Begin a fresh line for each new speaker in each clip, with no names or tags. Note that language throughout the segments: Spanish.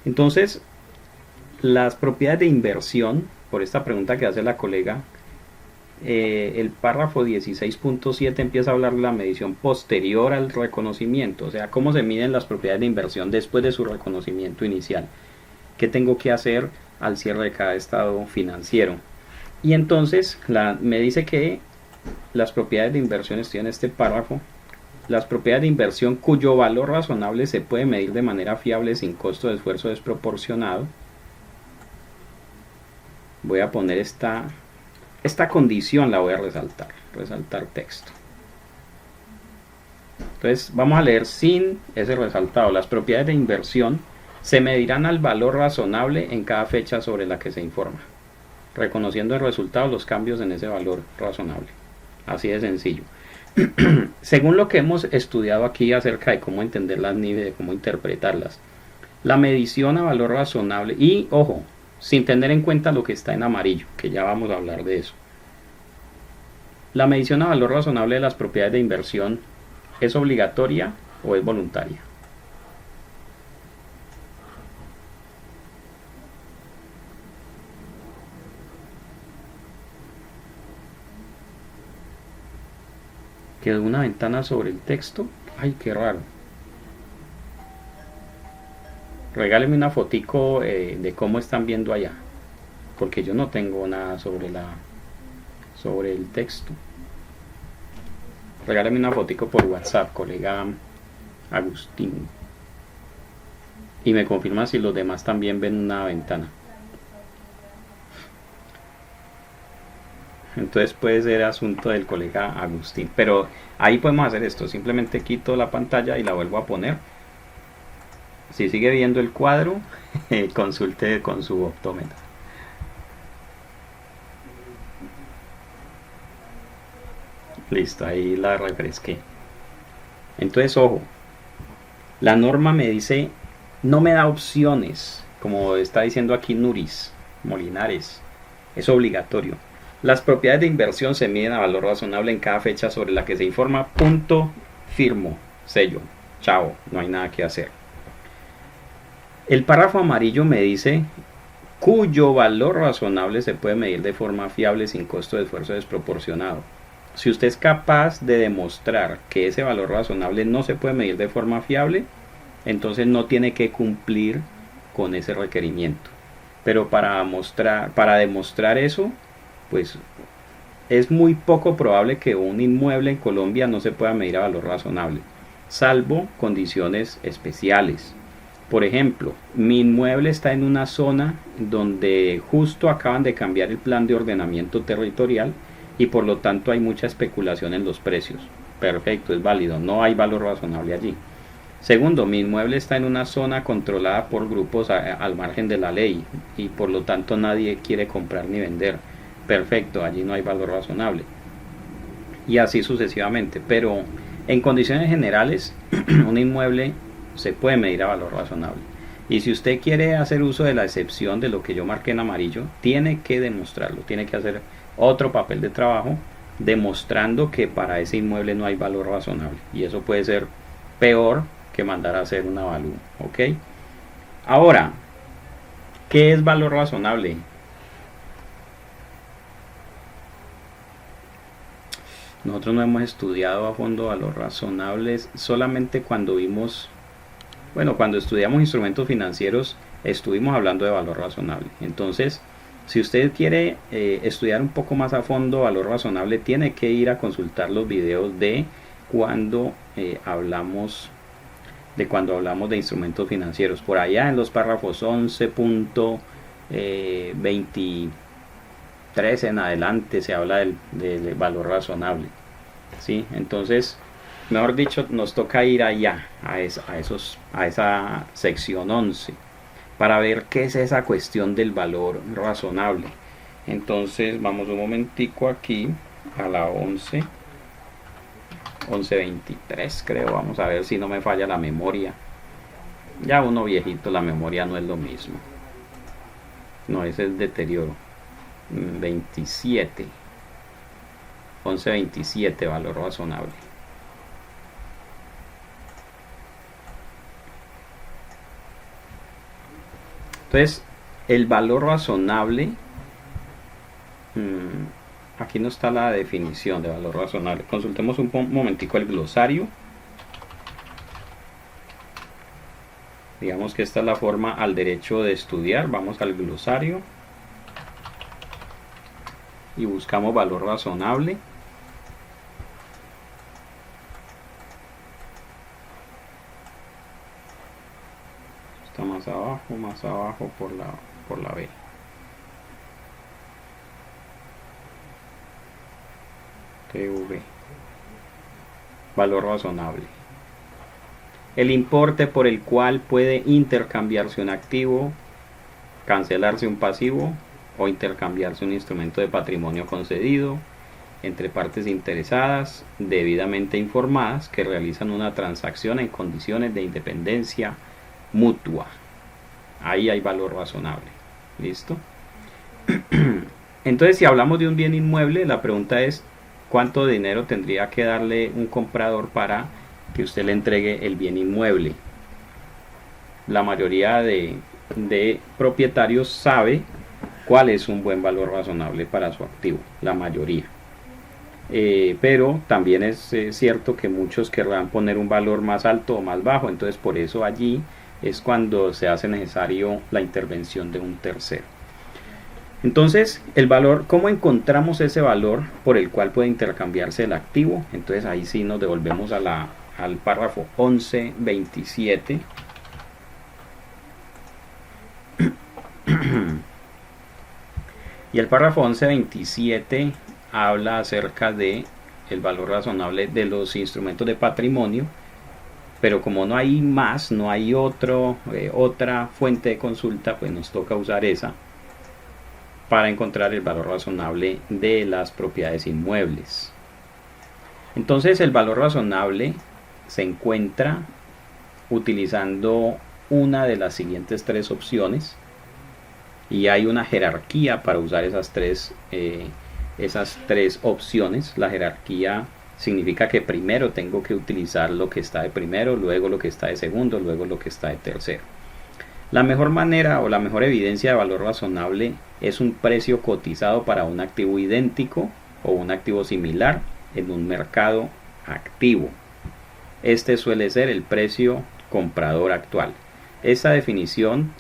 Entonces, las propiedades de inversión, por esta pregunta que hace la colega, el párrafo 16.7 empieza a hablar de la medición posterior al reconocimiento, o sea, cómo se miden las propiedades de inversión después de su reconocimiento inicial. ¿Qué tengo que hacer al cierre de cada estado financiero? Y entonces me dice que las propiedades de inversión, estoy en este párrafo, las propiedades de inversión cuyo valor razonable se puede medir de manera fiable sin costo de esfuerzo desproporcionado. Voy a poner esta condición, la voy a resaltar texto. Entonces vamos a leer sin ese resaltado. Las propiedades de inversión se medirán al valor razonable en cada fecha sobre la que se informa, reconociendo el resultado los cambios en ese valor razonable. Así de sencillo. Según lo que hemos estudiado aquí acerca de cómo entenderlas ni de cómo interpretarlas, la medición a valor razonable, y ojo, sin tener en cuenta lo que está en amarillo, que ya vamos a hablar de eso. La medición a valor razonable de las propiedades de inversión ¿es obligatoria o es voluntaria? Quedó una ventana sobre el texto. Ay, qué raro. Regáleme una fotico de cómo están viendo allá, porque yo no tengo nada sobre el texto. Regáleme una fotico por WhatsApp, colega Agustín, y me confirma si los demás también ven una ventana. Entonces puede ser asunto del colega Agustín, pero ahí podemos hacer esto. Simplemente quito la pantalla y la vuelvo a poner. Si sigue viendo el cuadro, consulte con su optómetra. Listo, ahí la refresqué. Entonces, ojo, la norma me dice, no me da opciones, como está diciendo aquí Nuris Molinares, es obligatorio. Las propiedades de inversión se miden a valor razonable en cada fecha sobre la que se informa. Punto, firmo, sello, chao, no hay nada que hacer. El párrafo amarillo me dice cuyo valor razonable se puede medir de forma fiable sin costo de esfuerzo desproporcionado. Si usted es capaz de demostrar que ese valor razonable no se puede medir de forma fiable, entonces no tiene que cumplir con ese requerimiento. Pero para demostrar eso, pues es muy poco probable que un inmueble en Colombia no se pueda medir a valor razonable, salvo condiciones especiales. Por ejemplo, mi inmueble está en una zona donde justo acaban de cambiar el plan de ordenamiento territorial y por lo tanto hay mucha especulación en los precios. Perfecto, es válido, no hay valor razonable allí. Segundo, mi inmueble está en una zona controlada por grupos al margen de la ley y por lo tanto nadie quiere comprar ni vender. Perfecto, allí no hay valor razonable. Y así sucesivamente. Pero en condiciones generales, un inmueble se puede medir a valor razonable. Y si usted quiere hacer uso de la excepción de lo que yo marqué en amarillo, tiene que demostrarlo, tiene que hacer otro papel de trabajo demostrando que para ese inmueble no hay valor razonable. Y eso puede ser peor que mandar a hacer un avalúo, ¿ok? Ahora, ¿qué es valor razonable? Nosotros no hemos estudiado a fondo valor razonables, solamente cuando cuando estudiamos instrumentos financieros estuvimos hablando de valor razonable. Entonces, si usted quiere estudiar un poco más a fondo valor razonable, tiene que ir a consultar los videos de cuando hablamos de instrumentos financieros. Por allá en los párrafos 11.23 en adelante se habla del valor razonable. ¿Sí? Entonces, mejor dicho, nos toca ir allá, a esa sección 11, para ver qué es esa cuestión del valor razonable. Entonces, vamos un momentico aquí a la 11.23 creo, vamos a ver si no me falla la memoria. Ya uno viejito, la memoria no es lo mismo. No, ese es el deterioro. 27. 11.27, valor razonable. Entonces, el valor razonable, aquí no está la definición de valor razonable. Consultemos un momentico el glosario. Digamos que esta es la forma al derecho de estudiar. Vamos al glosario y buscamos valor razonable. Está más abajo por la B. TV. Valor razonable. El importe por el cual puede intercambiarse un activo, cancelarse un pasivo o intercambiarse un instrumento de patrimonio concedido entre partes interesadas debidamente informadas que realizan una transacción en condiciones de independencia mutua. Ahí hay valor razonable. ¿Listo? Entonces, si hablamos de un bien inmueble, la pregunta es ¿cuánto dinero tendría que darle un comprador para que usted le entregue el bien inmueble? La mayoría de propietarios sabe cuál es un buen valor razonable para su activo, la mayoría. Pero también es cierto que muchos querrán poner un valor más alto o más bajo, entonces por eso allí es cuando se hace necesario la intervención de un tercero. Entonces, el valor, ¿cómo encontramos ese valor por el cual puede intercambiarse el activo? Entonces ahí sí nos devolvemos al párrafo 11.27. Y el párrafo 11.27 habla acerca de el valor razonable de los instrumentos de patrimonio, pero como no hay más, no hay otra fuente de consulta, pues nos toca usar esa para encontrar el valor razonable de las propiedades inmuebles. Entonces el valor razonable se encuentra utilizando una de las siguientes tres opciones y hay una jerarquía para usar esas tres opciones. La jerarquía significa que primero tengo que utilizar lo que está de primero, luego lo que está de segundo, luego lo que está de tercero. La mejor manera o la mejor evidencia de valor razonable es un precio cotizado para un activo idéntico o un activo similar en un mercado activo. Este suele ser el precio comprador actual. Esta definición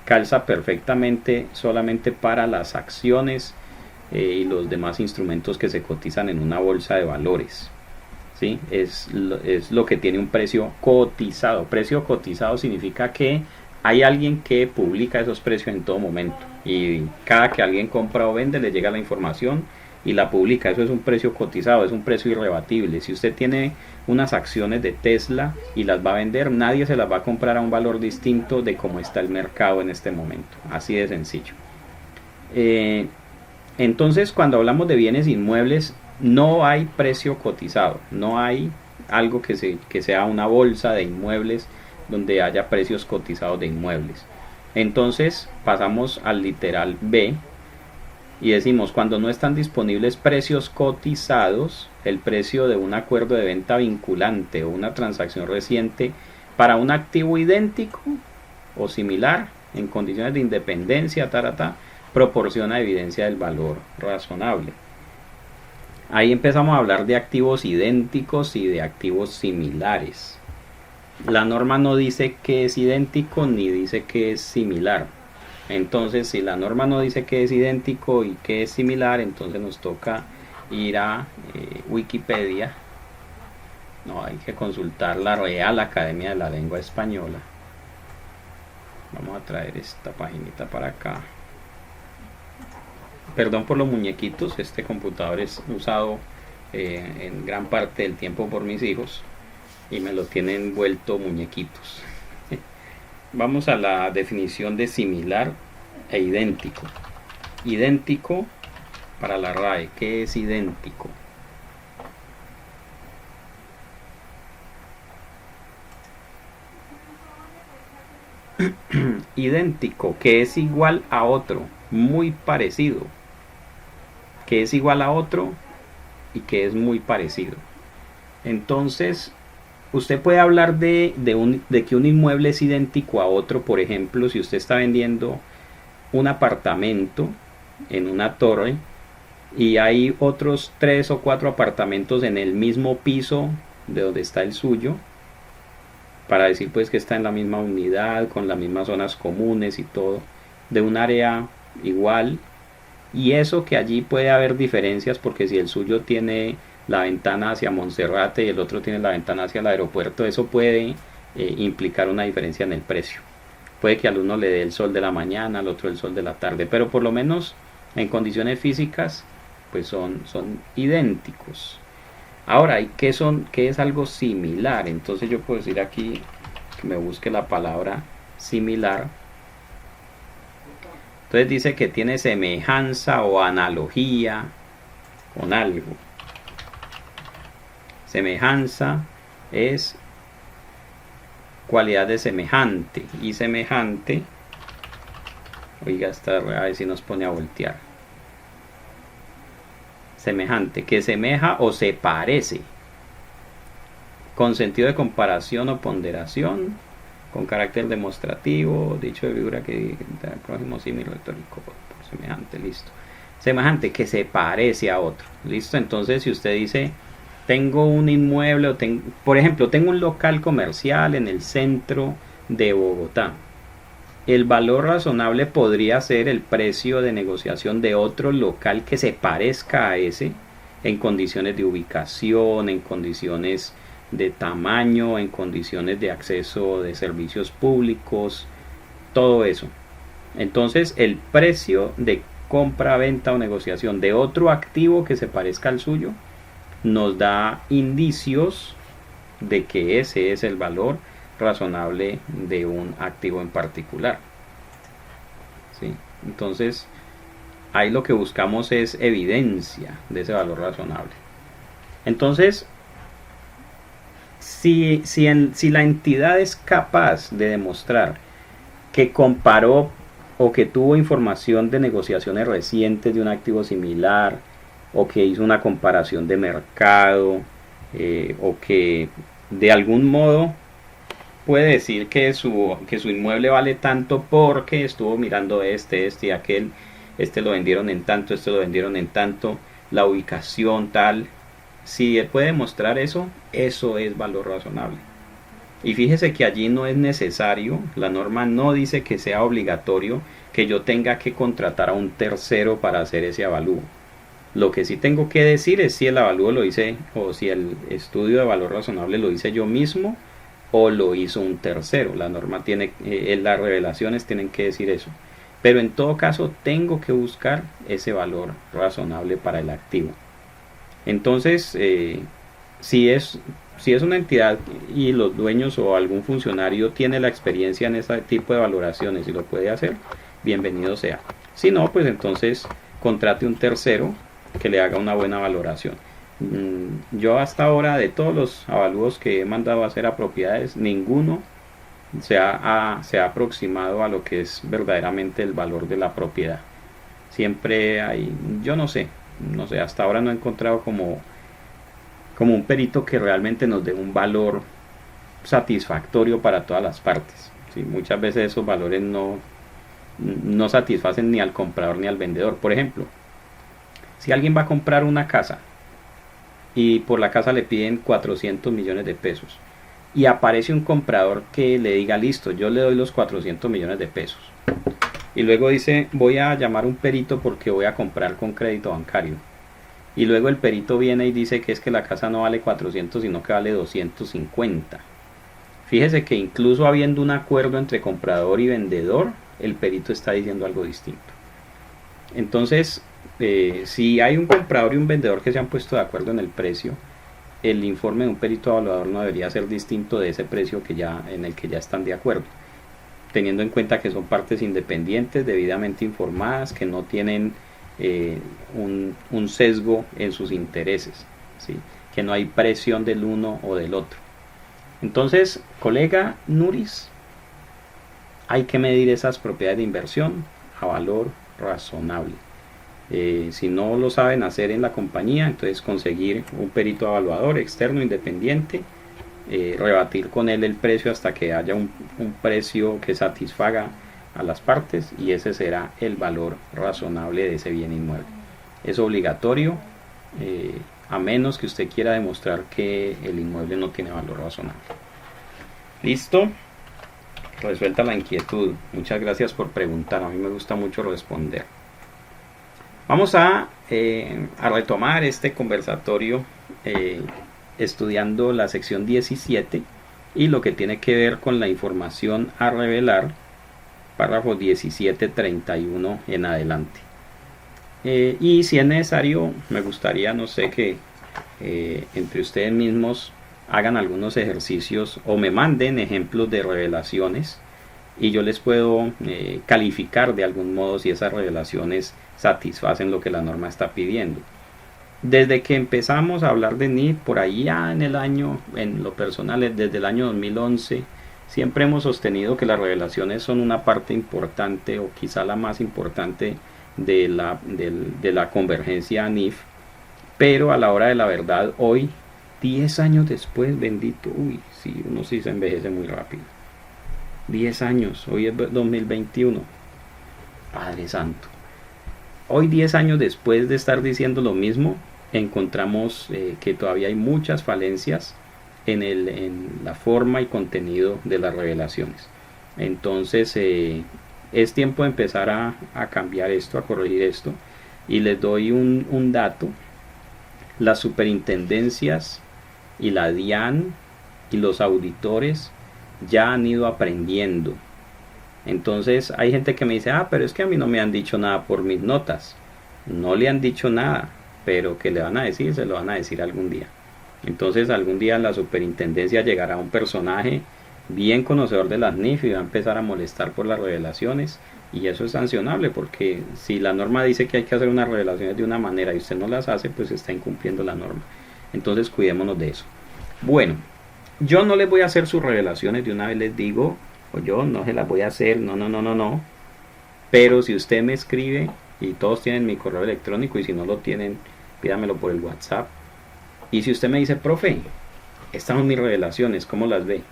calza perfectamente solamente para las acciones y los demás instrumentos que se cotizan en una bolsa de valores. ¿Sí? Es lo que tiene un precio cotizado. Precio cotizado significa que hay alguien que publica esos precios en todo momento y cada que alguien compra o vende le llega la información y la publica. Eso es un precio cotizado, es un precio irrebatible. Si usted tiene unas acciones de Tesla y las va a vender, nadie se las va a comprar a un valor distinto de cómo está el mercado en este momento. Así de sencillo. Entonces, cuando hablamos de bienes inmuebles, no hay precio cotizado, no hay algo que sea una bolsa de inmuebles donde haya precios cotizados de inmuebles. Entonces pasamos al literal B y decimos cuando no están disponibles precios cotizados, el precio de un acuerdo de venta vinculante o una transacción reciente para un activo idéntico o similar en condiciones de independencia, proporciona evidencia del valor razonable. Ahí empezamos a hablar de activos idénticos y de activos similares. La norma no dice que es idéntico ni dice que es similar. Entonces, si la norma no dice que es idéntico y que es similar, entonces nos toca ir a Wikipedia. No, hay que consultar la Real Academia de la Lengua Española. Vamos a traer esta paginita para acá. Perdón por los muñequitos, este computador es usado en gran parte del tiempo por mis hijos y me lo tienen vuelto muñequitos. Vamos a la definición de similar e idéntico. Idéntico para la RAE, ¿qué es idéntico? Idéntico, que es igual a otro, muy parecido. Que es igual a otro y que es muy parecido. Entonces, usted puede hablar de que un inmueble es idéntico a otro. Por ejemplo, si usted está vendiendo un apartamento en una torre y hay otros 3 o 4 apartamentos en el mismo piso de donde está el suyo, para decir pues que está en la misma unidad, con las mismas zonas comunes y todo, de un área igual, y eso que allí puede haber diferencias, porque si el suyo tiene la ventana hacia Monserrate y el otro tiene la ventana hacia el aeropuerto, eso puede implicar una diferencia en el precio. Puede que al uno le dé el sol de la mañana, al otro el sol de la tarde, pero por lo menos en condiciones físicas pues son idénticos. Ahora, ¿qué es algo similar? Entonces yo puedo decir aquí que me busque la palabra similar. Entonces dice que tiene semejanza o analogía con algo. Semejanza es cualidad de semejante, y semejante, oiga, a ver si nos pone a voltear. Semejante, que semeja o se parece, con sentido de comparación o ponderación, con carácter demostrativo, dicho de figura que da próximo símil retórico por semejante, listo. Semejante, que se parece a otro, listo. Entonces, si usted dice, tengo un inmueble, por ejemplo, tengo un local comercial en el centro de Bogotá, el valor razonable podría ser el precio de negociación de otro local que se parezca a ese, en condiciones de ubicación, en condiciones de tamaño, en condiciones de acceso de servicios públicos, todo eso. Entonces, el precio de compra, venta o negociación de otro activo que se parezca al suyo nos da indicios de que ese es el valor razonable de un activo en particular. ¿Sí? Entonces, ahí lo que buscamos es evidencia de ese valor razonable. Entonces, si la entidad es capaz de demostrar que comparó o que tuvo información de negociaciones recientes de un activo similar, o que hizo una comparación de mercado, o que de algún modo puede decir que su inmueble vale tanto porque estuvo mirando este y aquel, este lo vendieron en tanto, este lo vendieron en tanto, la ubicación tal. Si él puede demostrar eso, eso es valor razonable. Y fíjese que allí no es necesario, la norma no dice que sea obligatorio que yo tenga que contratar a un tercero para hacer ese avalúo. Lo que sí tengo que decir es si el avalúo lo hice, o si el estudio de valor razonable lo hice yo mismo o lo hizo un tercero. La norma tiene, las revelaciones tienen que decir eso. Pero en todo caso tengo que buscar ese valor razonable para el activo. Entonces, si es una entidad y los dueños o algún funcionario tiene la experiencia en ese tipo de valoraciones y lo puede hacer, bienvenido sea. Si no, pues entonces contrate un tercero que le haga una buena valoración. Yo hasta ahora, de todos los avalúos que he mandado a hacer a propiedades, ninguno se ha aproximado a lo que es verdaderamente el valor de la propiedad. Siempre hay, yo no sé, hasta ahora no he encontrado como un perito que realmente nos dé un valor satisfactorio para todas las partes. ¿Sí? Muchas veces esos valores no satisfacen ni al comprador ni al vendedor. Por ejemplo, si alguien va a comprar una casa y por la casa le piden 400 millones de pesos y aparece un comprador que le diga, listo, yo le doy los 400 millones de pesos, y luego dice, voy a llamar a un perito porque voy a comprar con crédito bancario, y luego el perito viene y dice que es que la casa no vale 400 sino que vale 250. Fíjese que incluso habiendo un acuerdo entre comprador y vendedor, el perito está diciendo algo distinto. Entonces, si hay un comprador y un vendedor que se han puesto de acuerdo en el precio, el informe de un perito evaluador no debería ser distinto de ese precio en el que ya están de acuerdo, teniendo en cuenta que son partes independientes, debidamente informadas, que no tienen un sesgo en sus intereses, ¿sí? Que no hay presión del uno o del otro. Entonces, colega Nuris, hay que medir esas propiedades de inversión a valor razonable. Si no lo saben hacer en la compañía, entonces conseguir un perito evaluador externo independiente rebatir con él el precio hasta que haya un precio que satisfaga a las partes, y ese será el valor razonable de ese bien inmueble. Es obligatorio, a menos que usted quiera demostrar que el inmueble no tiene valor razonable. ¿Listo? Resuelta la inquietud. Muchas gracias por preguntar, a mí me gusta mucho responder. Vamos a retomar este conversatorio estudiando la sección 17 y lo que tiene que ver con la información a revelar, párrafo 17-31 en adelante. Y si es necesario, me gustaría, no sé, que entre ustedes mismos hagan algunos ejercicios o me manden ejemplos de revelaciones y yo les puedo calificar de algún modo si esas revelaciones satisfacen lo que la norma está pidiendo. Desde que empezamos a hablar de NIF, por ahí ya en el año, en lo personal, desde el año 2011, siempre hemos sostenido que las revelaciones son una parte importante o quizá la más importante de la convergencia NIF, pero a la hora de la verdad, hoy, 10 años después, bendito, sí, uno sí se envejece muy rápido. 10 años, hoy es 2021, Padre Santo. Hoy, 10 años después de estar diciendo lo mismo, encontramos que todavía hay muchas falencias en la forma y contenido de las revelaciones. Entonces es tiempo de empezar a cambiar esto, a corregir esto, y les doy un dato. Las superintendencias y la DIAN y los auditores ya han ido aprendiendo. Entonces hay gente que me dice, pero es que a mí no me han dicho nada por mis notas. No le han dicho nada, pero que le van a decir, se lo van a decir algún día. Entonces algún día la superintendencia llegará a un personaje bien conocedor de las NIF y va a empezar a molestar por las revelaciones, y eso es sancionable, porque si la norma dice que hay que hacer unas revelaciones de una manera y usted no las hace, pues está incumpliendo la norma. Entonces cuidémonos de eso. Bueno, yo no les voy a hacer sus revelaciones, de una vez les digo, o yo no se las voy a hacer, no. Pero si usted me escribe, y todos tienen mi correo electrónico, y si no lo tienen, pídamelo por el WhatsApp. Y si usted me dice, profe, estas son mis revelaciones, ¿cómo las ve?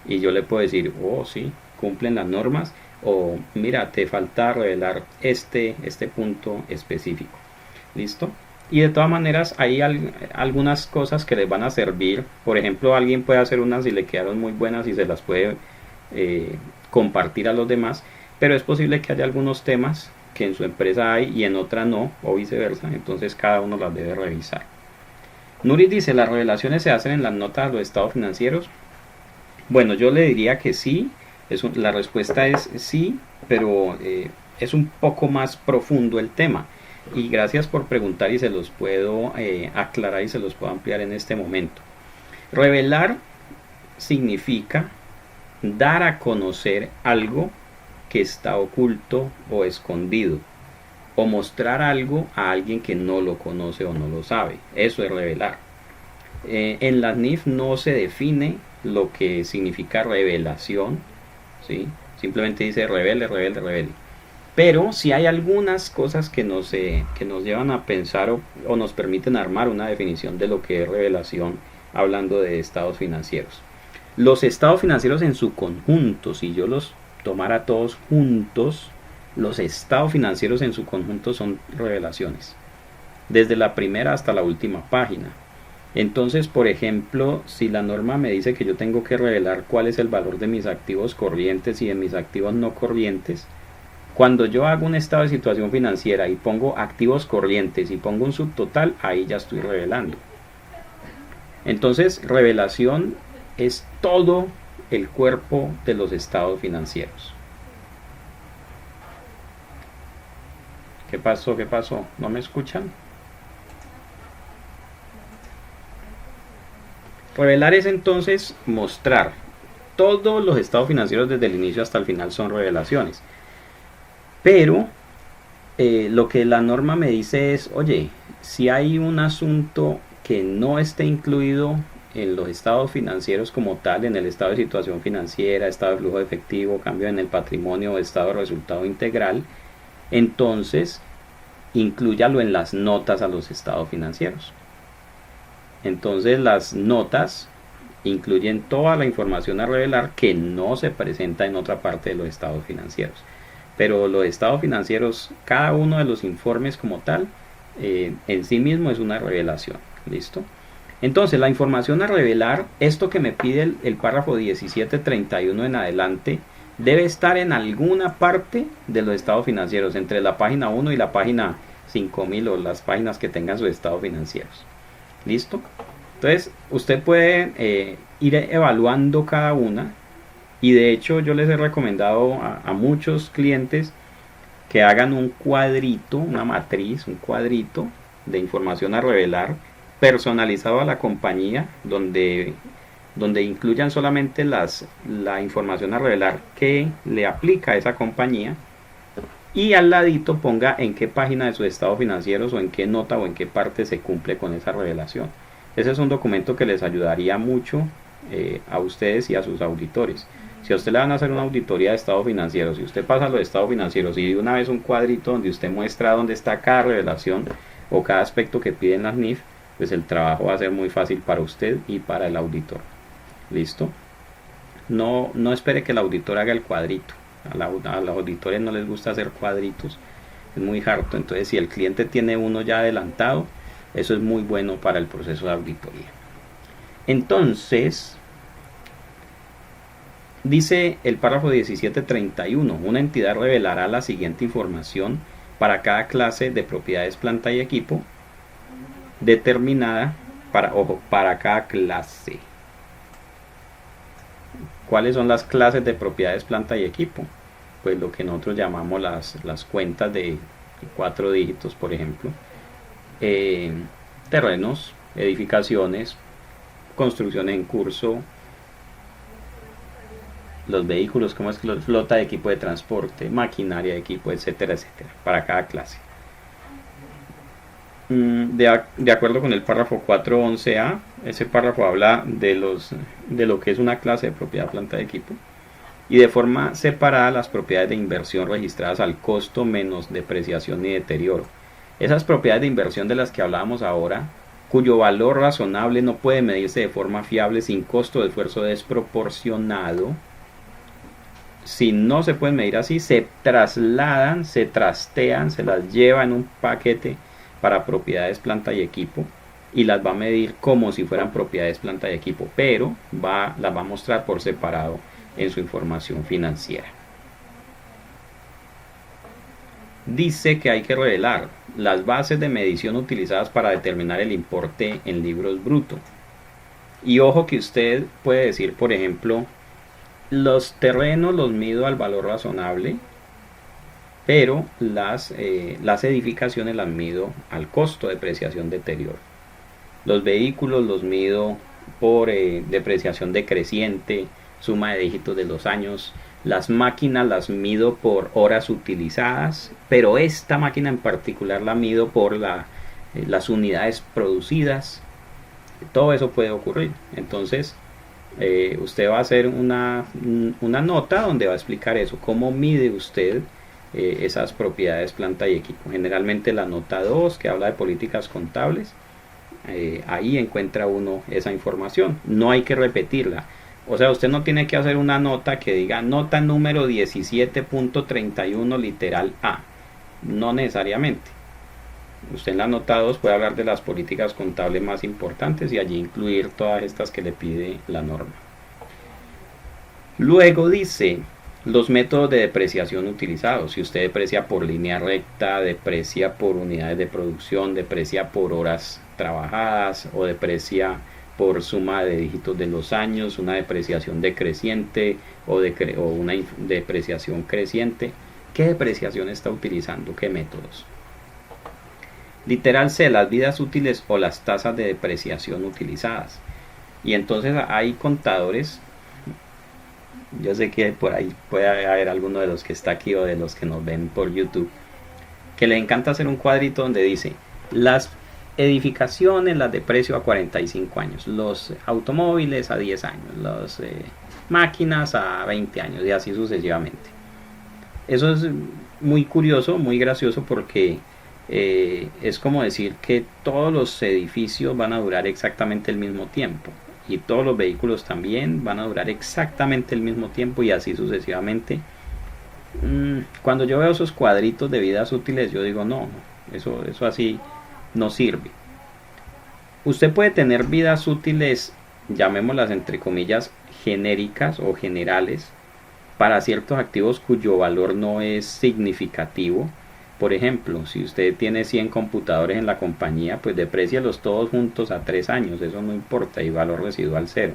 Y yo le puedo decir, sí, cumplen las normas, o mira, te falta revelar este punto específico. ¿Listo? Y de todas maneras hay algunas cosas que les van a servir. Por ejemplo, alguien puede hacer unas y le quedaron muy buenas y se las puede compartir a los demás, pero es posible que haya algunos temas que en su empresa hay y en otra no, o viceversa. Entonces cada uno las debe revisar. Nuri dice, ¿las revelaciones se hacen en las notas de los estados financieros? Bueno, yo le diría que sí. La respuesta es sí, pero es un poco más profundo el tema. Y gracias por preguntar, y se los puedo aclarar y se los puedo ampliar en este momento. Revelar significa dar a conocer algo que está oculto o escondido, o mostrar algo a alguien que no lo conoce o no lo sabe. Eso es revelar. En la NIF no se define lo que significa revelación, ¿sí? Simplemente dice revele. Pero si hay algunas cosas que nos llevan a pensar o nos permiten armar una definición de lo que es revelación, hablando de estados financieros. Los estados financieros en su conjunto, si yo los tomara todos juntos, los estados financieros en su conjunto son revelaciones, desde la primera hasta la última página. Entonces, por ejemplo, si la norma me dice que yo tengo que revelar cuál es el valor de mis activos corrientes y de mis activos no corrientes, cuando yo hago un estado de situación financiera y pongo activos corrientes y pongo un subtotal, ahí ya estoy revelando. Entonces, revelación es todo el cuerpo de los estados financieros. ¿Qué pasó? ¿No me escuchan? Revelar es entonces mostrar. Todos los estados financieros desde el inicio hasta el final son revelaciones. Pero lo que la norma me dice es, oye, si hay un asunto que no esté incluido en los estados financieros como tal, en el estado de situación financiera, estado de flujo de efectivo, cambio en el patrimonio, estado de resultado integral, entonces inclúyalo en las notas a los estados financieros. Entonces las notas incluyen toda la información a revelar que no se presenta en otra parte de los estados financieros. Pero los estados financieros, cada uno de los informes como tal, en sí mismo es una revelación. ¿Listo? Entonces, la información a revelar, esto que me pide el párrafo 1731 en adelante, debe estar en alguna parte de los estados financieros, entre la página 1 y la página 5000 o las páginas que tengan sus estados financieros. ¿Listo? Entonces, usted puede ir evaluando cada una, y de hecho yo les he recomendado a muchos clientes que hagan un cuadrito, una matriz, un cuadrito de información a revelar personalizado a la compañía, donde incluyan solamente la información a revelar que le aplica a esa compañía, y al ladito ponga en qué página de sus estados financieros o en qué nota o en qué parte se cumple con esa revelación. Ese es un documento que les ayudaría mucho a ustedes y a sus auditores. Si a usted le van a hacer una auditoría de estados financieros, si usted pasa los estados financieros y de una vez un cuadrito donde usted muestra dónde está cada revelación o cada aspecto que piden las NIF, pues el trabajo va a ser muy fácil para usted y para el auditor. ¿Listo? No espere que el auditor haga el cuadrito. A los auditores no les gusta hacer cuadritos, es muy harto. Entonces, si el cliente tiene uno ya adelantado, eso es muy bueno para el proceso de auditoría. Entonces, dice el párrafo 1731, una entidad revelará la siguiente información para cada clase de propiedades, planta y equipo, determinada para cada clase. ¿Cuáles son las clases de propiedades, planta y equipo? Pues lo que nosotros llamamos las cuentas de 4 dígitos, por ejemplo. Terrenos, edificaciones, construcciones en curso, los vehículos, como es que flota de equipo de transporte, maquinaria de equipo, etcétera, etcétera, para cada clase. De acuerdo con el párrafo 411A, ese párrafo habla de lo que es una clase de propiedad, planta de equipo, y de forma separada las propiedades de inversión registradas al costo menos depreciación y deterioro. Esas propiedades de inversión de las que hablábamos ahora, cuyo valor razonable no puede medirse de forma fiable sin costo de esfuerzo desproporcionado, si no se pueden medir así, se trasladan, se trastean, se las lleva en un paquete para propiedades, planta y equipo, y las va a medir como si fueran propiedades, planta y equipo, pero las va a mostrar por separado en su información financiera. Dice que hay que revelar las bases de medición utilizadas para determinar el importe en libros brutos. Y ojo que usted puede decir, por ejemplo, los terrenos los mido al valor razonable, pero las edificaciones las mido al costo de depreciación deterioro. Los vehículos los mido por depreciación decreciente, suma de dígitos de los años. Las máquinas las mido por horas utilizadas, pero esta máquina en particular la mido por las unidades producidas. Todo eso puede ocurrir. Entonces, usted va a hacer una nota donde va a explicar eso, cómo mide usted esas propiedades, planta y equipo. Generalmente la nota 2, que habla de políticas contables, ahí encuentra uno esa información. No hay que repetirla. O sea, usted no tiene que hacer una nota que diga nota número 17.31 literal A. No necesariamente. Usted en la nota 2 puede hablar de las políticas contables más importantes y allí incluir todas estas que le pide la norma. Luego dice los métodos de depreciación utilizados. Si usted deprecia por línea recta, deprecia por unidades de producción, deprecia por horas trabajadas o deprecia por suma de dígitos de los años, una depreciación decreciente o una depreciación creciente. ¿Qué depreciación está utilizando? ¿Qué métodos? Literal C, las vidas útiles o las tasas de depreciación utilizadas. Y entonces hay contadores, yo sé que por ahí puede haber alguno de los que está aquí o de los que nos ven por YouTube, que le encanta hacer un cuadrito donde dice las edificaciones las deprecio a 45 años, los automóviles a 10 años, las máquinas a 20 años y así sucesivamente. Eso es muy curioso, muy gracioso, porque es como decir que todos los edificios van a durar exactamente el mismo tiempo. y todos los vehículos también van a durar exactamente el mismo tiempo y así sucesivamente. Cuando yo veo esos cuadritos de vidas útiles, yo digo no, eso así no sirve. Usted puede tener vidas útiles, llamémoslas entre comillas, genéricas o generales, para ciertos activos cuyo valor no es significativo. Por ejemplo, si usted tiene 100 computadores en la compañía, pues deprécialos todos juntos a 3 años, eso no importa, y valor residual cero.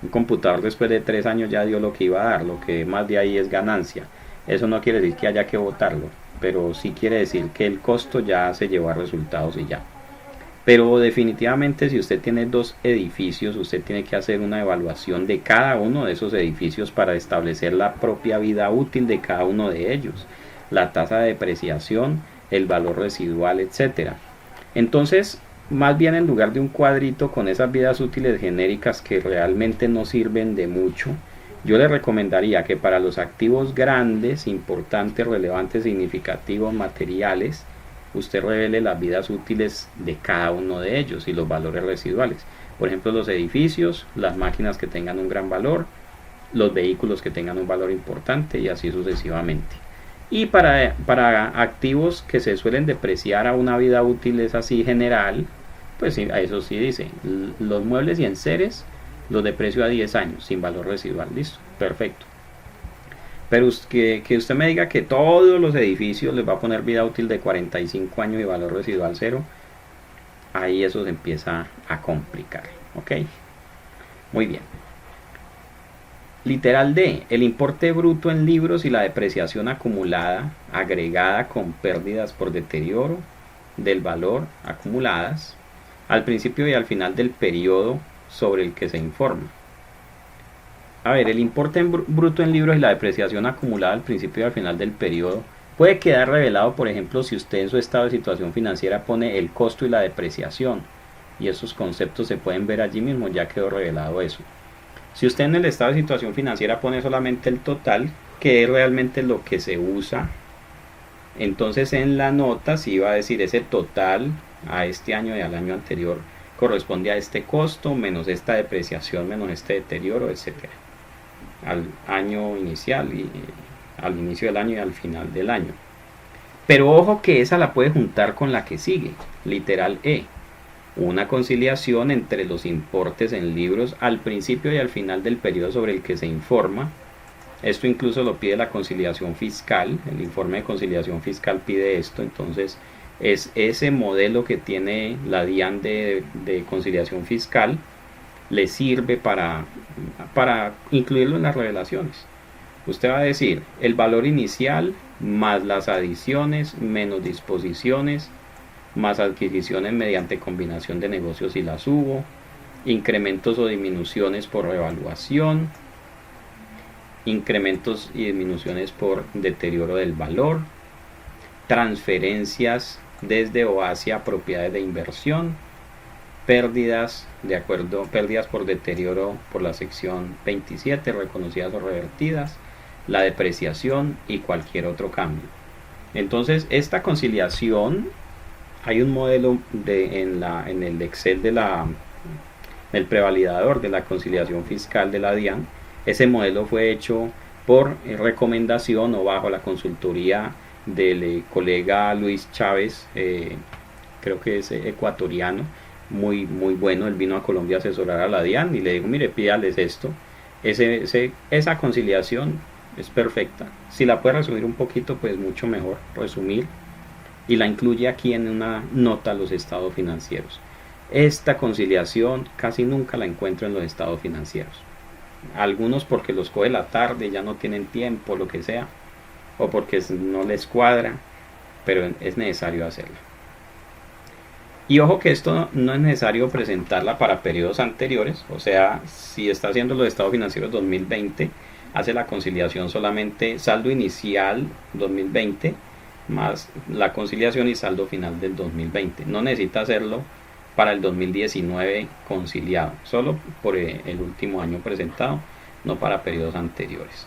Un computador después de 3 años ya dio lo que iba a dar, lo que más de ahí es ganancia. Eso no quiere decir que haya que botarlo, pero sí quiere decir que el costo ya se llevó a resultados y ya. Pero definitivamente si usted tiene 2 edificios, usted tiene que hacer una evaluación de cada uno de esos edificios para establecer la propia vida útil de cada uno de ellos, la tasa de depreciación, el valor residual, etcétera. Entonces, más bien en lugar de un cuadrito con esas vidas útiles genéricas que realmente no sirven de mucho, yo le recomendaría que para los activos grandes, importantes, relevantes, significativos, materiales, usted revele las vidas útiles de cada uno de ellos y los valores residuales. Por ejemplo, los edificios, las máquinas que tengan un gran valor, los vehículos que tengan un valor importante y así sucesivamente. Y para activos que se suelen depreciar a una vida útil es así general, pues a eso sí dice, los muebles y enseres los deprecio a 10 años sin valor residual. Listo, perfecto. Pero que usted me diga que todos los edificios les va a poner vida útil de 45 años y valor residual cero, ahí eso se empieza a complicar. ¿Ok? Muy bien. Literal D, el importe bruto en libros y la depreciación acumulada agregada con pérdidas por deterioro del valor acumuladas al principio y al final del periodo sobre el que se informa. A ver, el importe bruto en libros y la depreciación acumulada al principio y al final del periodo puede quedar revelado, por ejemplo, si usted en su estado de situación financiera pone el costo y la depreciación, y esos conceptos se pueden ver allí mismo, ya quedó revelado eso. Si usted en el estado de situación financiera pone solamente el total, que es realmente lo que se usa, entonces en la nota sí va a decir ese total a este año y al año anterior corresponde a este costo menos esta depreciación menos este deterioro, etcétera, al año inicial y al inicio del año y al final del año. Pero ojo que esa la puede juntar con la que sigue, literal E, una conciliación entre los importes en libros al principio y al final del periodo sobre el que se informa. Esto incluso lo pide la conciliación fiscal, el informe de conciliación fiscal pide esto, entonces es ese modelo que tiene la DIAN de conciliación fiscal, le sirve para incluirlo en las revelaciones. Usted va a decir el valor inicial más las adiciones menos disposiciones más adquisiciones mediante combinación de negocios y las hubo, incrementos o disminuciones por revaluación, incrementos y disminuciones por deterioro del valor, transferencias desde o hacia propiedades de inversión, pérdidas por deterioro por la sección 27 reconocidas o revertidas, la depreciación y cualquier otro cambio. Entonces esta conciliación, hay un modelo en el Excel del prevalidador de la conciliación fiscal de la DIAN. Ese modelo fue hecho por recomendación o bajo la consultoría del colega Luis Chávez, creo que es ecuatoriano, muy bueno. Él vino a Colombia a asesorar a la DIAN y le digo, mire, pídales esto. Esa conciliación es perfecta. Si la puede resumir un poquito, pues mucho mejor resumir, y la incluye aquí en una nota a los estados financieros. Esta conciliación casi nunca la encuentro en los estados financieros, algunos porque los coge la tarde, ya no tienen tiempo, lo que sea, o porque no les cuadra, pero es necesario hacerlo. Y ojo que esto no es necesario presentarla para periodos anteriores, o sea, si está haciendo los estados financieros 2020, hace la conciliación solamente saldo inicial 2020 más la conciliación y saldo final del 2020. No necesita hacerlo para el 2019 conciliado, solo por el último año presentado, no para periodos anteriores.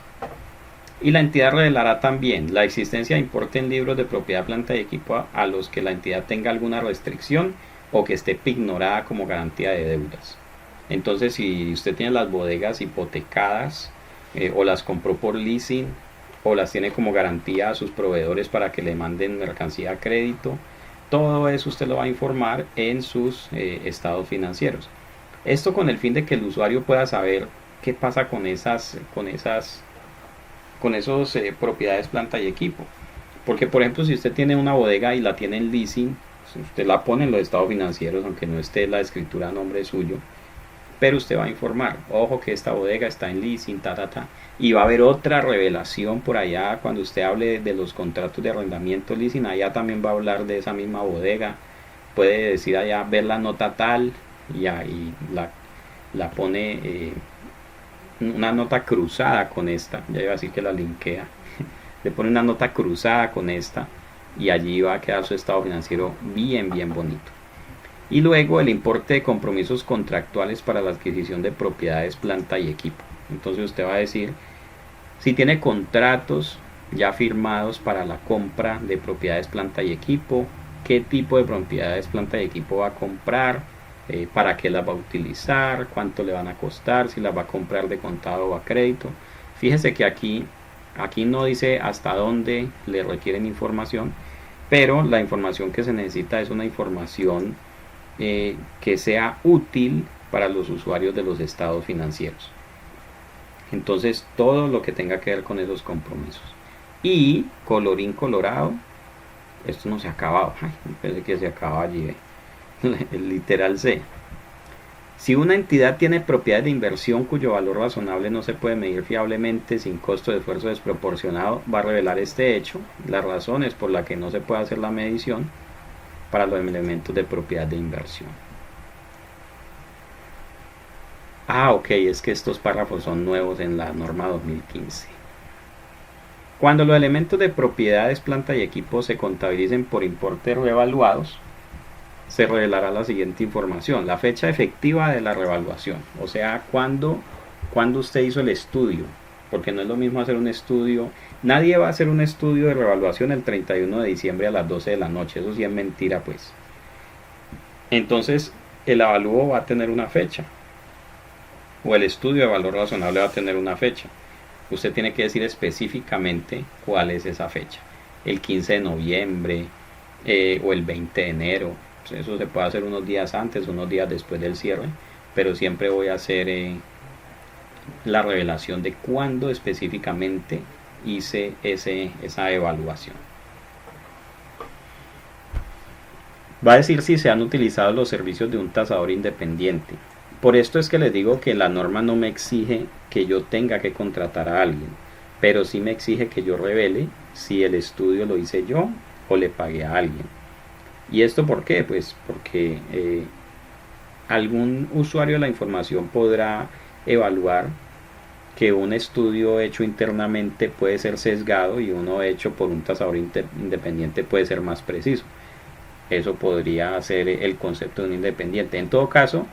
Y la entidad revelará también la existencia de importe en libros de propiedad, planta y equipo a los que la entidad tenga alguna restricción o que esté pignorada como garantía de deudas. Entonces, si usted tiene las bodegas hipotecadas, o las compró por leasing, o las tiene como garantía a sus proveedores para que le manden mercancía a crédito, todo eso usted lo va a informar en sus estados financieros. Esto con el fin de que el usuario pueda saber qué pasa con esos propiedades, planta y equipo. Porque, por ejemplo, si usted tiene una bodega y la tiene en leasing, usted la pone en los estados financieros, aunque no esté la escritura a nombre suyo, pero usted va a informar, ojo que esta bodega está en leasing, y va a haber otra revelación por allá cuando usted hable de los contratos de arrendamiento leasing, allá también va a hablar de esa misma bodega, puede decir allá, ver la nota tal, y ahí la pone una nota cruzada con esta, ya iba a decir que la linkea, le pone una nota cruzada con esta, y allí va a quedar su estado financiero bien bonito. Y luego el importe de compromisos contractuales para la adquisición de propiedades, planta y equipo. Entonces usted va a decir si tiene contratos ya firmados para la compra de propiedades, planta y equipo, qué tipo de propiedades, planta y equipo va a comprar, para qué las va a utilizar, cuánto le van a costar, si las va a comprar de contado o a crédito. Fíjese que aquí no dice hasta dónde le requieren información, pero la información que se necesita es una información que sea útil para los usuarios de los estados financieros. Entonces, todo lo que tenga que ver con esos compromisos. Y, colorín colorado, esto no se ha acabado. Ay, pensé que se acababa allí. El literal C. Si una entidad tiene propiedades de inversión cuyo valor razonable no se puede medir fiablemente sin costo de esfuerzo desproporcionado, va a revelar este hecho, las razones por las que no se puede hacer la medición para los elementos de propiedad de inversión. Ok, es que estos párrafos son nuevos en la norma 2015. Cuando los elementos de propiedades, planta y equipo se contabilicen por importes revaluados, se revelará la siguiente información: la fecha efectiva de la revaluación, o sea, cuando usted hizo el estudio, porque no es lo mismo hacer un estudio, nadie va a hacer un estudio de revaluación el 31 de diciembre a las 12 de la noche, eso sí es mentira pues. Entonces el avalúo va a tener una fecha, o el estudio de valor razonable va a tener una fecha. Usted tiene que decir específicamente cuál es esa fecha, el 15 de noviembre, o el 20 de enero. Eso se puede hacer unos días antes, unos días después del cierre, pero siempre voy a hacer la revelación de cuándo específicamente hice esa evaluación. Va a decir si se han utilizado los servicios de un tasador independiente. Por esto es que les digo que la norma no me exige que yo tenga que contratar a alguien, pero sí me exige que yo revele si el estudio lo hice yo o le pagué a alguien. ¿Y esto por qué? Pues porque algún usuario de la información podrá evaluar que un estudio hecho internamente puede ser sesgado y uno hecho por un tasador independiente puede ser más preciso. Eso podría ser el concepto de un independiente. En todo caso,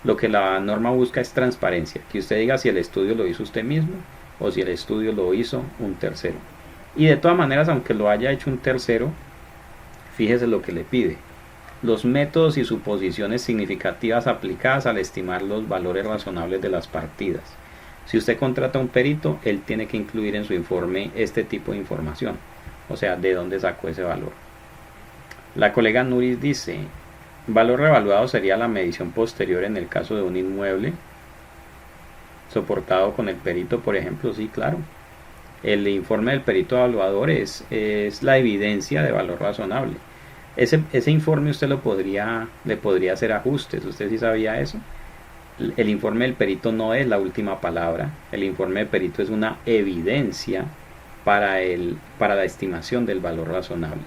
lo que la norma busca es transparencia, que usted diga si el estudio lo hizo usted mismo o si el estudio lo hizo un tercero. Y de todas maneras, aunque lo haya hecho un tercero, fíjese lo que le pide: los métodos y suposiciones significativas aplicadas al estimar los valores razonables de las partidas. Si usted contrata a un perito, él tiene que incluir en su informe este tipo de información, o sea, de dónde sacó ese valor. La colega Nuris dice: valor revaluado sería la medición posterior en el caso de un inmueble soportado con el perito, por ejemplo. Sí, claro. El informe del perito evaluador es la evidencia de valor razonable. Ese informe usted le podría hacer ajustes. ¿Usted sí sabía eso? El informe del perito no es la última palabra. El informe del perito es una evidencia para la estimación del valor razonable.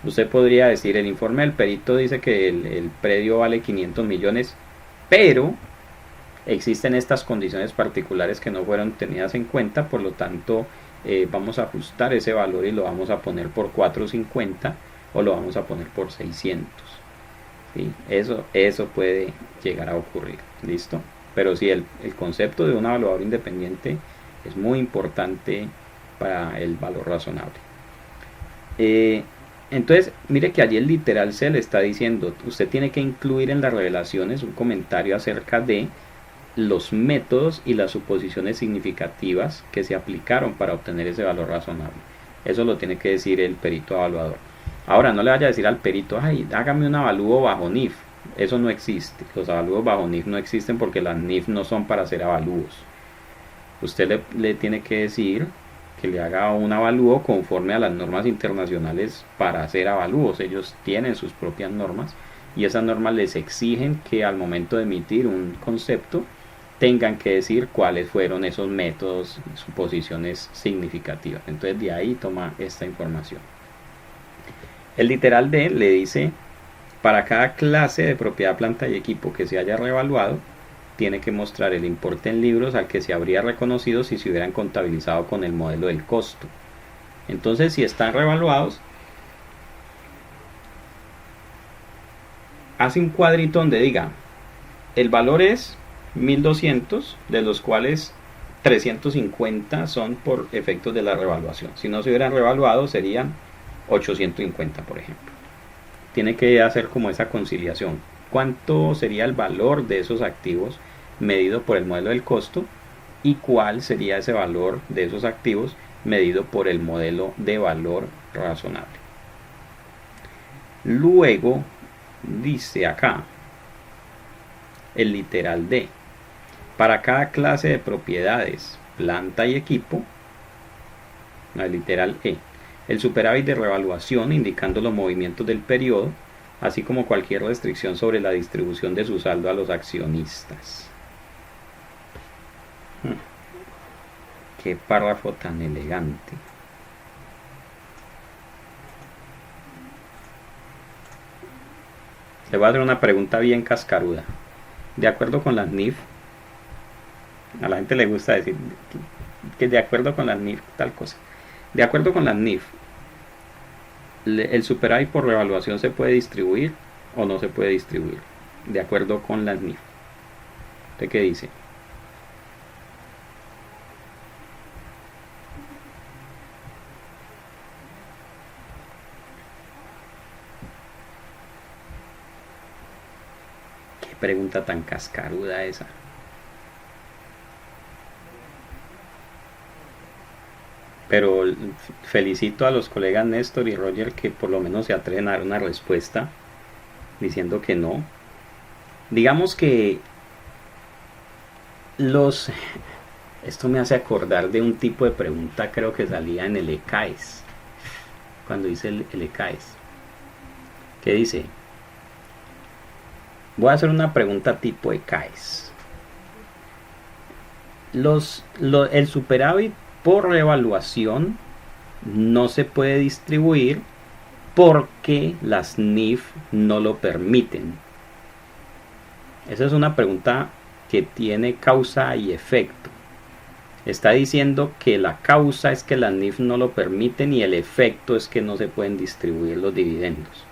Usted podría decir: el informe del perito dice que el predio vale 500 millones, pero existen estas condiciones particulares que no fueron tenidas en cuenta, por lo tanto vamos a ajustar ese valor y lo vamos a poner por 450 o lo vamos a poner por 600. ¿Sí? Eso puede llegar a ocurrir. ¿Listo? Pero sí, el concepto de un evaluador independiente es muy importante para el valor razonable. Entonces, mire que allí el literal se le está diciendo: usted tiene que incluir en las revelaciones un comentario acerca de los métodos y las suposiciones significativas que se aplicaron para obtener ese valor razonable. Eso lo tiene que decir el perito evaluador. Ahora, no le vaya a decir al perito, ay, hágame un avalúo bajo NIF. Eso no existe. Los avalúos bajo NIF no existen porque las NIF no son para hacer avalúos. Usted le tiene que decir que le haga un avalúo conforme a las normas internacionales para hacer avalúos. Ellos tienen sus propias normas y esas normas les exigen que al momento de emitir un concepto tengan que decir cuáles fueron esos métodos, suposiciones significativas. Entonces de ahí toma esta información. El literal D le dice, para cada clase de propiedad, planta y equipo que se haya reevaluado, tiene que mostrar el importe en libros al que se habría reconocido si se hubieran contabilizado con el modelo del costo. Entonces, si están reevaluados, hace un cuadrito donde diga, el valor es 1200, de los cuales 350 son por efectos de la revaluación. Si no se hubieran revaluado, serían 850, por ejemplo. Tiene que hacer como esa conciliación. ¿Cuánto sería el valor de esos activos medido por el modelo del costo? ¿Y cuál sería ese valor de esos activos medido por el modelo de valor razonable? Luego dice acá el literal D. Para cada clase de propiedades, planta y equipo, el literal E, el superávit de revaluación indicando los movimientos del periodo, así como cualquier restricción sobre la distribución de su saldo a los accionistas. Qué párrafo tan elegante. Le voy a hacer una pregunta bien cascaruda. De acuerdo con las NIF, a la gente le gusta decir que de acuerdo con las NIF tal cosa. De acuerdo con las NIF, ¿el superávit por revaluación se puede distribuir o no se puede distribuir? De acuerdo con las NIF. ¿Usted qué dice? Qué pregunta tan cascaruda esa. Pero felicito a los colegas Néstor y Roger que por lo menos se atreven a dar una respuesta diciendo que no. Digamos que esto me hace acordar de un tipo de pregunta, creo que salía en el ECAES, cuando hice el ECAES, que dice, voy a hacer una pregunta tipo ECAES. El superávit por revaluación no se puede distribuir porque las NIF no lo permiten. Esa es una pregunta que tiene causa y efecto. Está diciendo que la causa es que las NIF no lo permiten y el efecto es que no se pueden distribuir los dividendos.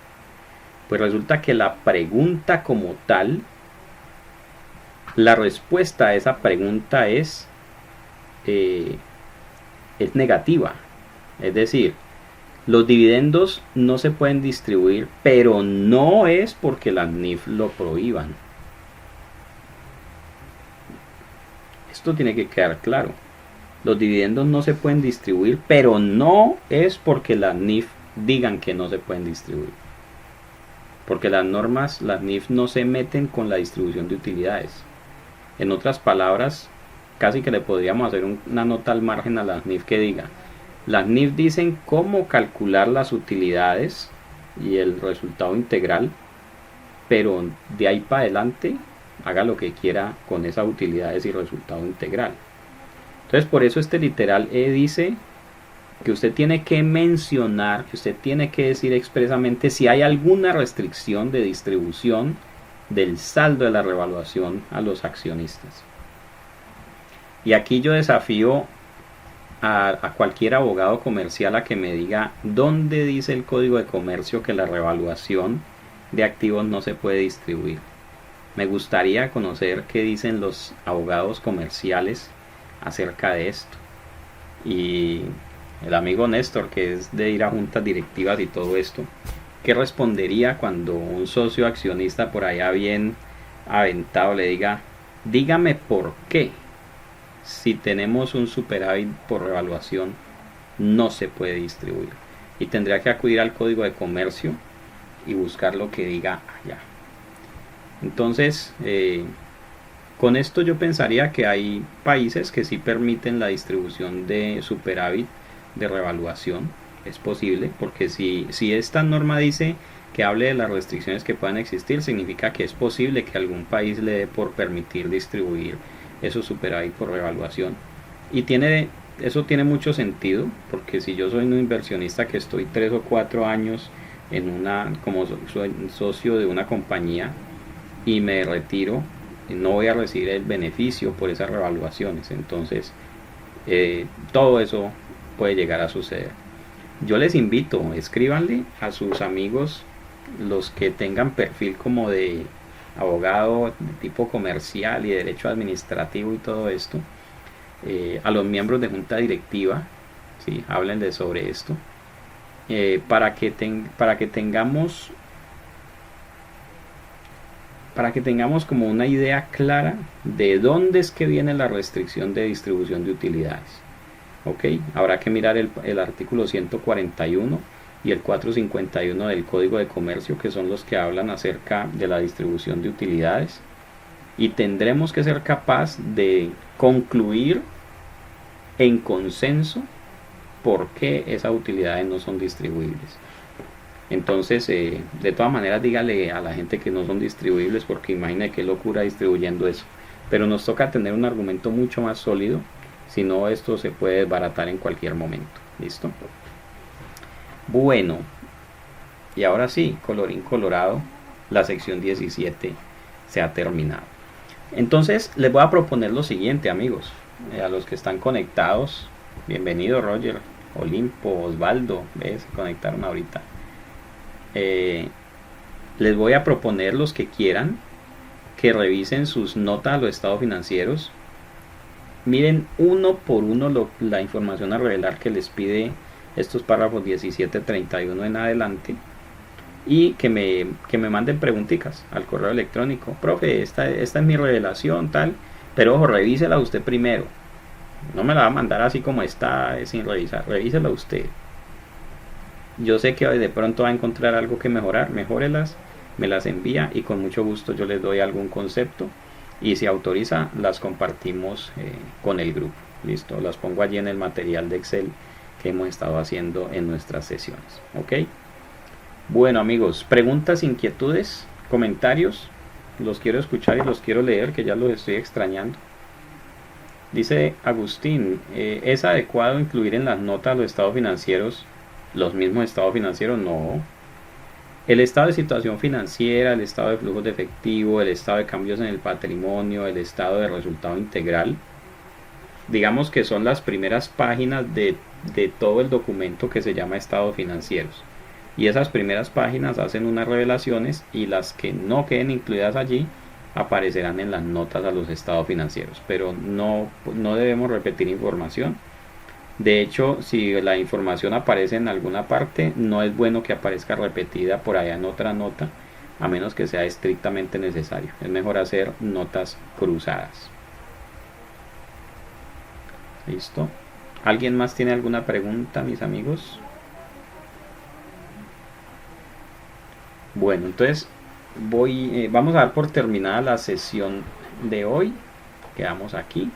Pues resulta que la pregunta como tal, la respuesta a esa pregunta es negativa. Es decir, los dividendos no se pueden distribuir, pero no es porque las NIF lo prohíban. Esto tiene que quedar claro. Los dividendos no se pueden distribuir, pero no es porque las NIF digan que no se pueden distribuir. Porque las normas, las NIF no se meten con la distribución de utilidades. En otras palabras, casi que le podríamos hacer una nota al margen a las NIF que diga, las NIF dicen cómo calcular las utilidades y el resultado integral, pero de ahí para adelante haga lo que quiera con esas utilidades y resultado integral. Entonces por eso este literal E dice que usted tiene que mencionar, que usted tiene que decir expresamente si hay alguna restricción de distribución del saldo de la revaluación a los accionistas. Y aquí yo desafío a cualquier abogado comercial a que me diga dónde dice el Código de Comercio que la revaluación de activos no se puede distribuir. Me gustaría conocer qué dicen los abogados comerciales acerca de esto. Y el amigo Néstor, que es de ir a juntas directivas y todo esto, ¿qué respondería cuando un socio accionista por allá bien aventado le diga, Dígame por qué, si tenemos un superávit por revaluación, no se puede distribuir. Y tendría que acudir al Código de Comercio y buscar lo que diga allá. Entonces, con esto yo pensaría que hay países que sí permiten la distribución de superávit de revaluación. Es posible, porque si esta norma dice que hable de las restricciones que puedan existir, significa que es posible que algún país le dé por permitir distribuir esos superávit por revaluación. Y eso tiene mucho sentido, porque si yo soy un inversionista que estoy 3 o 4 años como soy socio de una compañía y me retiro, no voy a recibir el beneficio por esas revaluaciones. Entonces, todo eso puede llegar a suceder. Yo les invito, escríbanle a sus amigos, los que tengan perfil como de abogado de tipo comercial y derecho administrativo y todo esto, a los miembros de junta directiva, ¿sí? Háblenle sobre esto, para que tengamos como una idea clara de dónde es que viene la restricción de distribución de utilidades. ¿Ok? Habrá que mirar el artículo 141 y el 451 del Código de Comercio, que son los que hablan acerca de la distribución de utilidades, y tendremos que ser capaz de concluir en consenso por qué esas utilidades no son distribuibles. Entonces, de todas maneras, dígale a la gente que no son distribuibles, porque imagine qué locura distribuyendo eso. Pero nos toca tener un argumento mucho más sólido, si no esto se puede desbaratar en cualquier momento. ¿Listo? Bueno, y ahora sí, colorín colorado, la sección 17 se ha terminado. Entonces, les voy a proponer lo siguiente, amigos, a los que están conectados. Bienvenido, Roger, Olimpo, Osvaldo, se conectaron ahorita. Les voy a proponer, los que quieran, que revisen sus notas a los estados financieros. Miren uno por uno la información a revelar que les pide estos párrafos 17-31 en adelante, y que me manden preguntitas al correo electrónico. Profe, esta es mi revelación, tal, pero ojo, revísela usted primero. No me la va a mandar así como está, sin revisar. Revísela usted. Yo sé que de pronto va a encontrar algo que mejorar. Mejórelas, me las envía y con mucho gusto yo les doy algún concepto, y si autoriza las compartimos con el grupo. Listo, las pongo allí en el material de Excel que hemos estado haciendo en nuestras sesiones. Ok. Bueno, amigos, preguntas, inquietudes, comentarios, los quiero escuchar y los quiero leer, que ya los estoy extrañando. Dice Agustín, ¿es adecuado incluir en las notas los estados financieros, los mismos estados financieros? No. El estado de situación financiera, el estado de flujos de efectivo, el estado de cambios en el patrimonio, el estado de resultado integral, digamos que son las primeras páginas de todo el documento que se llama estados financieros. Y esas primeras páginas hacen unas revelaciones, y las que no queden incluidas allí aparecerán en las notas a los estados financieros. Pero no debemos repetir información. De hecho, si la información aparece en alguna parte, no es bueno que aparezca repetida por allá en otra nota, a menos que sea estrictamente necesario. Es mejor hacer notas cruzadas. ¿Listo? ¿Alguien más tiene alguna pregunta, mis amigos? Bueno, entonces vamos a dar por terminada la sesión de hoy. Quedamos aquí.